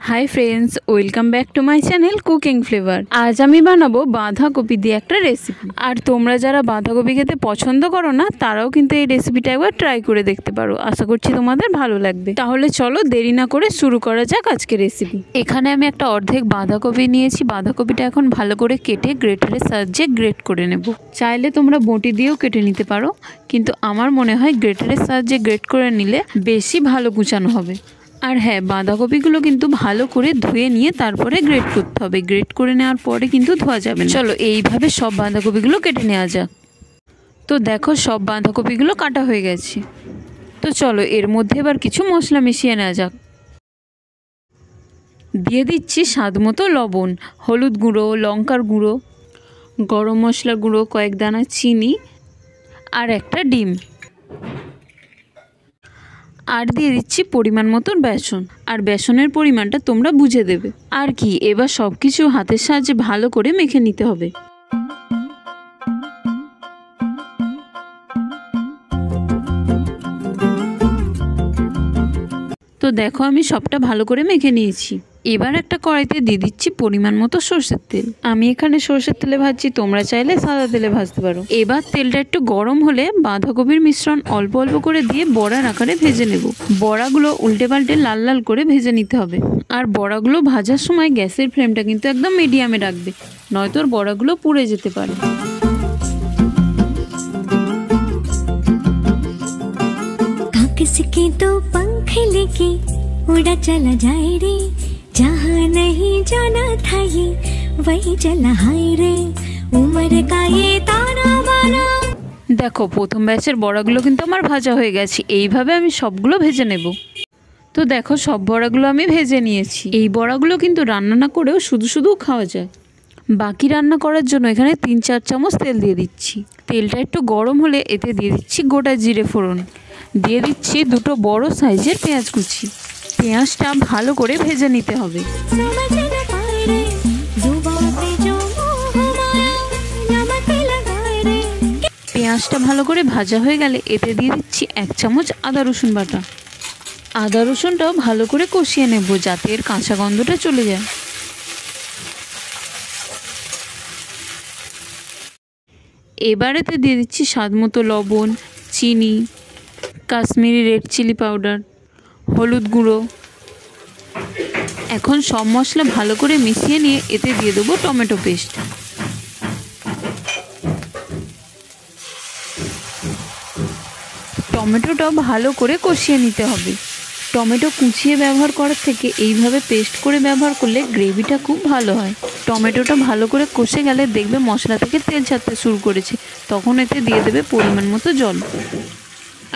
High friends welcome back to my channel cooking flavour. आज आमी बानाबो बाँधाकपि दिए एक रेसिपि। और तोमरा जारा बाँधाकपि खेते पछंद करो ना ताराओ किन्तु एई रेसिपिटा एकबार ट्राई करे देखते पारो। आशा करछि तोमादेर भालो लागबे। ताहले चलो देरी ना करे शुरू करा जाक आजकेर रेसिपि। एखाने आमी एकटा अर्धेक बाँधाकपि नियेछि। बाँधाकपिटा एखन भालो करे केटे ग्रेटारेर साहाज्ये ग्रेट करे नेब। चाइले तोमरा बटी दिएओ केटे निते पारो, किन्तु आमार मने हय ग्रेटारेर साहाज्ये ग्रेट करे निले बेशी भालो कुचानो होबे। और हाँ बाँधाकपिगुलो किन्तु भालो करे धुए निये तारपरे ग्रेट करते होबे। ग्रेट करे नेওয়ার परे किन्तु धोया जाबे ना। चलो এইভাবে सब बाँधाकपिगुलो केटे नेওয়া যাক। तो देखो सब बाँधाकपिगुलो काटा हये गेছে। तो चलो एर मধ্যে এবার কিছু মশলা মিশিয়ে নেওয়া যাক। দিয়ে দিচ্ছি স্বাদমতো লবণ, হলুদ গুঁড়ো, লঙ্কার গুঁড়ো, গরম মশলা গুঁড়ো, কয়েক দানা চিনি আর একটা ডিম। আর দিয়ে দিচ্ছি পরিমাণ মতন বেসন। আর বেসনের পরিমাণটা তোমরা বুঝে দেবে। আর কি এবার সব কিছু হাতের সাহায্যে ভালো করে মেখে নিতে হবে। তো দেখো আমি সবটা ভালো করে মেখে নিয়েছি। এবার একটা কড়াইতে দিয়ে দিচ্ছি পরিমাণ মতো সরষের তেল। আমি এখানে সরষের তেলে ভাজছি, তোমরা চাইলে সাদা তেলে ভাজতে পারো। এবার তেলটা একটু গরম হলে বাঁধাকপির মিশ্রণ অল্প অল্প করে দিয়ে বড়ার আকারে ভেজে নেব। বড়াগুলো উল্টে পাল্টে লাল লাল করে ভেজে নিতে হবে। আর বড়াগুলো ভাজার সময় গ্যাসের ফ্লেমটা কিন্তু একদম মিডিয়ামে রাখবে, নয়তো বড়াগুলো পুড়ে যেতে পারে। किसके तो पंख लेके उड़ा चला जाए रे, जहाँ नहीं जाना था ये वही चला हाय रे, उम्र का ये ताना बाना। देखो प्रथम बैचेर बड़ागुलो किन्तु आमार भाजा हये गेছে। এইভাবে আমি সবগুলো ভেজে নেব। তো দেখো সব বড়াগুলো আমি ভেজে নিয়েছি। এই বড়াগুলো কিন্তু রান্না না করেও শুধু শুধু খাওয়া যায়। বাকি রান্না করার জন্য এখানে 3-4 চামচ তেল দিয়ে দিচ্ছি। তেলটা একটু গরম হলে এতে দিয়ে দিচ্ছি গোটা জিরে ফোড়ন, দিয়ে দিচ্ছি দুটো বড় সাইজের পেঁয়াজ কুচি। পেঁয়াজটা ভালো করে ভেজে নিতে হবে। পেঁয়াজটা ভালো করে ভাজা হয়ে গেলে এতে দিয়ে দিচ্ছি 1 চামচ আদা রসুন বাটা। আদা রসুনটাও ভালো করে কষিয়ে নেব যাতে এর কাঁচা গন্ধটা চলে যায়। এবারেতে দিয়ে দিচ্ছি স্বাদমতো লবণ, চিনি, কাশ্মীরি রেড চিলি পাউডার, হলুদ গুঁড়ো। এখন সব মশলা ভালো করে মিশিয়ে নিয়ে এতে দিয়ে দেবো টমেটো পেস্ট। টমেটোটাও ভালো করে কষিয়ে নিতে হবে। টমেটো কুচিয়ে ব্যবহার করার থেকে এইভাবে পেস্ট করে ব্যবহার করলে গ্রেভিটা খুব ভালো হয়। টমেটোটা ভালো করে কষে গেলে দেখবে মশলা থেকে তেল ছাড়তে শুরু করেছে, তখন এতে দিয়ে দেবে পরিমাণ মতো জল।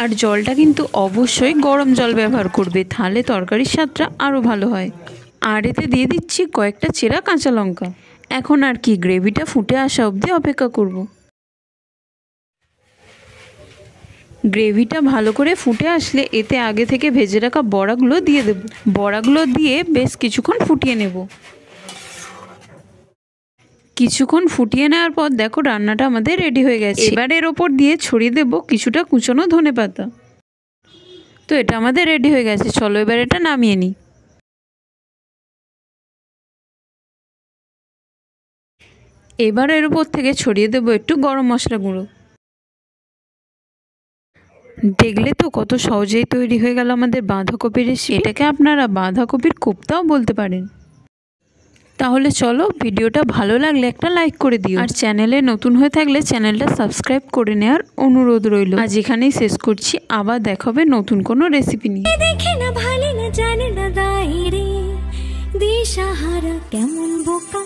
আর জলটা কিন্তু অবশ্যই গরম জল ব্যবহার করবে, তাহলে তরকারির স্বাদটা আরও ভালো হয়। আর এতে দিয়ে দিচ্ছি কয়েকটা চেরা কাঁচা লঙ্কা। এখন আর কি গ্রেভিটা ফুটে আসা অবধি অপেক্ষা করব। গ্রেভিটা ভালো করে ফুটে আসলে এতে আগে থেকে ভেজে রাখা বড়াগুলো দিয়ে দেব। বড়াগুলো দিয়ে বেশ কিছুক্ষণ ফুটিয়ে নেব। কিছুক্ষণ ফুটিয়ে নেওয়ার পর দেখো রান্নাটা আমাদের রেডি হয়ে গেছে। এবার এর ওপর দিয়ে ছড়িয়ে দেব কিছুটা কুচনো ধনেপাতা। তো এটা আমাদের রেডি হয়ে গেছে। চলো এবার এটা নামিয়ে নিই। এবার এর ওপর থেকে ছড়িয়ে দেব একটু গরম মশলা গুঁড়ো। দেখলে তো কত সহজেই তৈরি হয়ে গেল আমাদের বাঁধাকপির রেসিপি। এটাকে আপনারা বাঁধাকপির কোপ্তাও বলতে পারেন। তাহলে চলো ভিডিওটা ভালো লাগলে একটা লাইক করে দিও। আর চ্যানেলে নতুন হয়ে থাকলে চ্যানেলটা সাবস্ক্রাইব করে নেওয়ার অনুরোধ রইল। আজ এখানেই শেষ করছি, আবার দেখা হবে নতুন কোনো রেসিপি নিয়ে। দেখে না ভালো না জানে না দায়রে দিশাহারা কেমন বোকা।